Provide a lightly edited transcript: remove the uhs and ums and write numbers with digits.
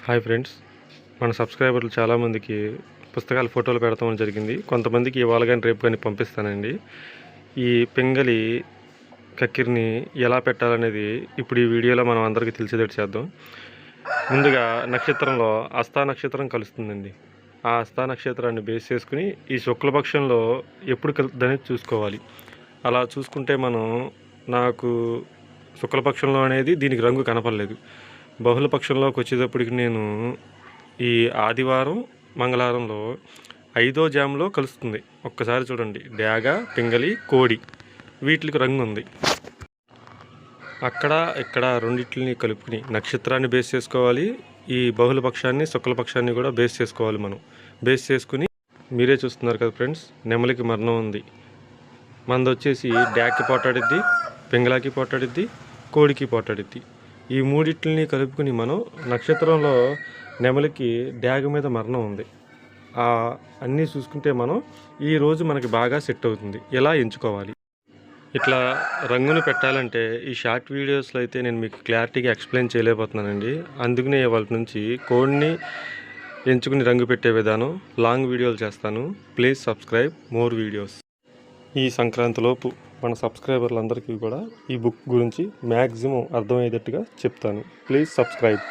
Hi friends, మన సబ్స్క్రైబర్లు చాలామందికి పుస్తకాల ఫోటోలు పెడతామని జరిగింది. కొంతమందికి ఇవాళ కానీ రేపు కానీ పంపిస్తానండి. ఈ పింగళి కక్కిరిని ఎలా పెట్టాలనేది ఇప్పుడు ఈ వీడియోలో మనం అందరికీ తెలిసేటట్టు చేద్దాం. ముందుగా నక్షత్రంలో హస్తా నక్షత్రం కలుస్తుందండి. ఆ హస్తా నక్షత్రాన్ని బేస్ చేసుకుని ఈ శుక్లపక్షంలో ఎప్పుడు కలుస్తుందనేది చూసుకోవాలి. అలా చూసుకుంటే నాకు శుక్లపక్షంలో అనేది దీనికి రంగు కనపడలేదు. బహుళపక్షంలోకి వచ్చేటప్పటికి నేను ఈ ఆదివారం మంగళవారంలో 5వ జాములో కలుస్తుంది. ఒక్కసారి చూడండి, డ్యాగ, పింగళి, కోడి వీటికి రంగు ఉంది. అక్కడ ఇక్కడ రెండింటిని కలుపుకుని నక్షత్రాన్ని బేస్ చేసుకోవాలి. ఈ బహుళపక్షాన్ని శుక్లపక్షాన్ని కూడా బేస్ చేసుకోవాలి. మనం బేస్ చేసుకుని మీరే చూస్తున్నారు కదా ఫ్రెండ్స్, నెమలికి మరణం ఉంది. మనది వచ్చేసి డ్యాక్కి పోటాడిద్ది, పింగళాకి పోటాడిద్ది, కోడికి పోటాడిద్ది. ఈ మూడింటిని కలుపుకుని మనం నక్షత్రంలో నెమలికి డ్యాగ మీద మరణం ఉంది. అన్నీ చూసుకుంటే ఈరోజు మనకి బాగా సెట్ అవుతుంది. ఎలా ఎంచుకోవాలి, ఇట్లా రంగుని పెట్టాలంటే ఈ షార్ట్ వీడియోస్లో అయితే నేను మీకు క్లారిటీగా ఎక్స్ప్లెయిన్ చేయలేకపోతున్నానండి. అందుకనే ఇవాళ నుంచి కోడ్ని ఎంచుకుని రంగు పెట్టే విధానం లాంగ్ వీడియోలు చేస్తాను. Please subscribe more videos. ఈ సంక్రాంతిలోపు మన సబ్స్క్రైబర్లందరికీ కూడా ఈ బుక్ గురించి మ్యాక్సిమం అర్థమయ్యేటట్టుగా చెప్తాను. Please subscribe.